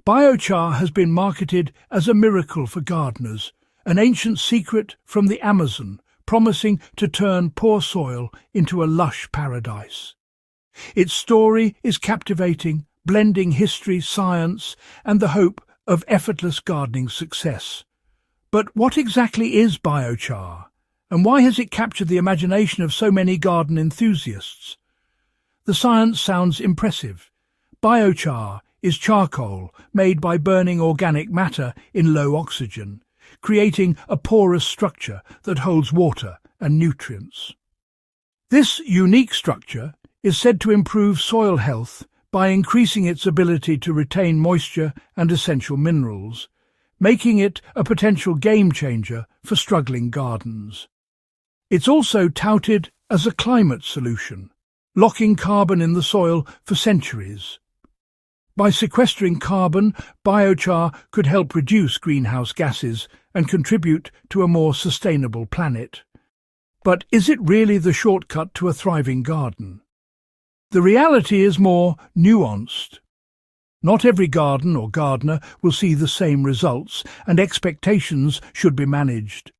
Biochar has been marketed as a miracle for gardeners, an ancient secret from the Amazon, promising to turn poor soil into a lush paradise. Its story is captivating, blending history, science, and the hope of effortless gardening success. But what exactly is biochar, and why has it captured the imagination of so many garden enthusiasts? The science sounds impressive. Biochar is charcoal made by burning organic matter in low oxygen, creating a porous structure that holds water and nutrients. This unique structure is said to improve soil health by increasing its ability to retain moisture and essential minerals, making it a potential game changer for struggling gardens. It's also touted as a climate solution, locking carbon in the soil for centuries. By sequestering carbon, biochar could help reduce greenhouse gases and contribute to a more sustainable planet. But is it really the shortcut to a thriving garden? The reality is more nuanced. Not every garden or gardener will see the same results, and expectations should be managed.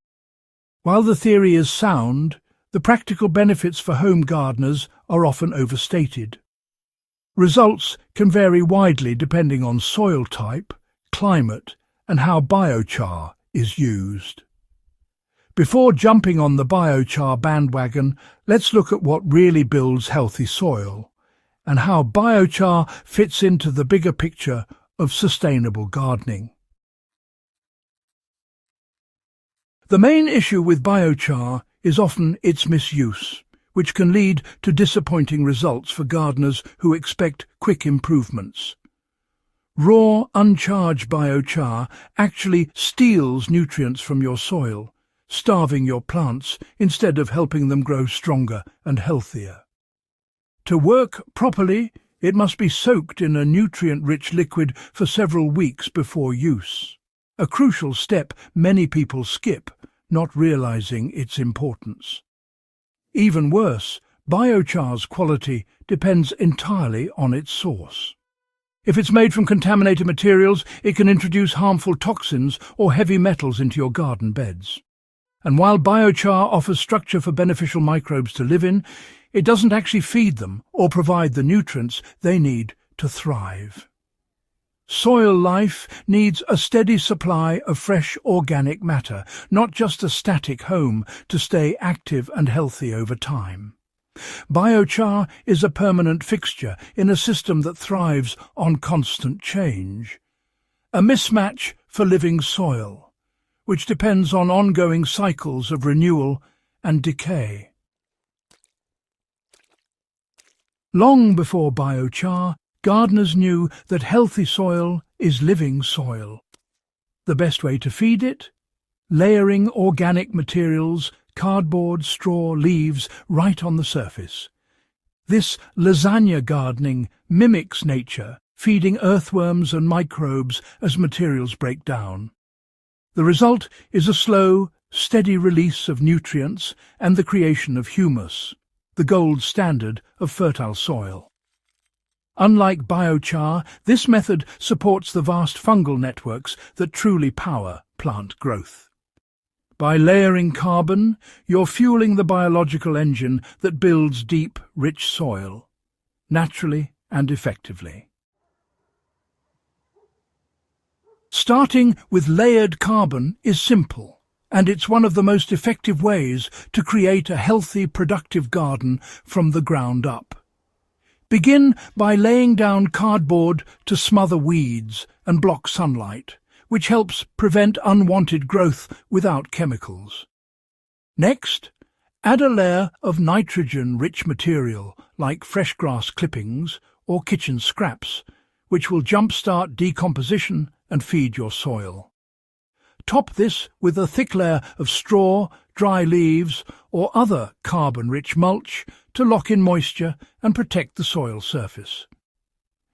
While the theory is sound, the practical benefits for home gardeners are often overstated. Results can vary widely depending on soil type, climate, and how biochar is used. Before jumping on the biochar bandwagon, let's look at what really builds healthy soil and how biochar fits into the bigger picture of sustainable gardening. The main issue with biochar is often its misuse, which can lead to disappointing results for gardeners who expect quick improvements. Raw, uncharged biochar actually steals nutrients from your soil, starving your plants instead of helping them grow stronger and healthier. To work properly, it must be soaked in a nutrient-rich liquid for several weeks before use, a crucial step many people skip, not realizing its importance. Even worse, biochar's quality depends entirely on its source. If it's made from contaminated materials, it can introduce harmful toxins or heavy metals into your garden beds. And while biochar offers structure for beneficial microbes to live in, it doesn't actually feed them or provide the nutrients they need to thrive. Soil life needs a steady supply of fresh organic matter, not just a static home, to stay active and healthy over time. Biochar is a permanent fixture in a system that thrives on constant change. A mismatch for living soil, which depends on ongoing cycles of renewal and decay. Long before biochar, gardeners knew that healthy soil is living soil. The best way to feed it? Layering organic materials, cardboard, straw, leaves, right on the surface. This lasagna gardening mimics nature, feeding earthworms and microbes as materials break down. The result is a slow, steady release of nutrients and the creation of humus, the gold standard of fertile soil. Unlike biochar, this method supports the vast fungal networks that truly power plant growth. By layering carbon, you're fueling the biological engine that builds deep, rich soil, naturally and effectively. Starting with layered carbon is simple, and it's one of the most effective ways to create a healthy, productive garden from the ground up. Begin by laying down cardboard to smother weeds and block sunlight, which helps prevent unwanted growth without chemicals. Next, add a layer of nitrogen-rich material like fresh grass clippings or kitchen scraps, which will jumpstart decomposition and feed your soil. Top this with a thick layer of straw, dry leaves, or other carbon-rich mulch to lock in moisture and protect the soil surface.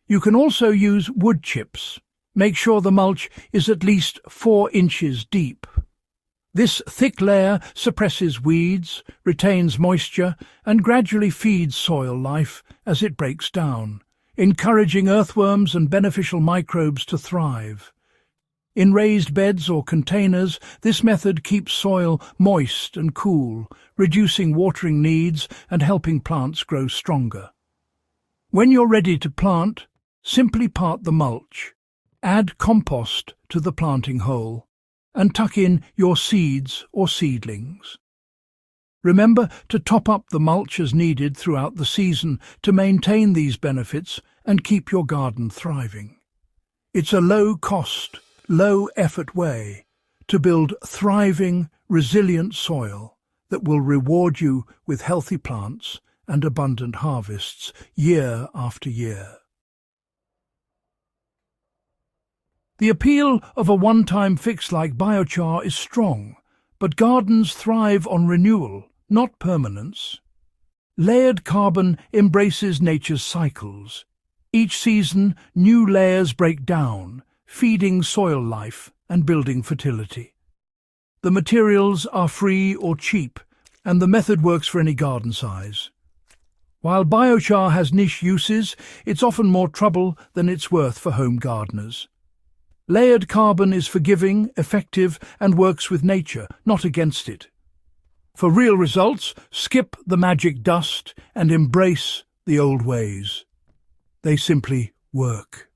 You can also use wood chips. Make sure the mulch is at least 4 inches deep. This thick layer suppresses weeds, retains moisture, and gradually feeds soil life as it breaks down, encouraging earthworms and beneficial microbes to thrive. In raised beds or containers, this method keeps soil moist and cool, reducing watering needs and helping plants grow stronger. When you're ready to plant, simply part the mulch, add compost to the planting hole, and tuck in your seeds or seedlings. Remember to top up the mulch as needed throughout the season to maintain these benefits and keep your garden thriving. It's a low-cost, low-effort way to build thriving, resilient soil that will reward you with healthy plants and abundant harvests year after year. The appeal of a one-time fix like biochar is strong, but gardens thrive on renewal, not permanence. Layered carbon embraces nature's cycles. Each season, new layers break down, feeding soil life and building fertility. The materials are free or cheap, and the method works for any garden size. While biochar has niche uses, it's often more trouble than it's worth for home gardeners. Layered carbon is forgiving, effective, and works with nature, not against it. For real results, skip the magic dust and embrace the old ways. They simply work.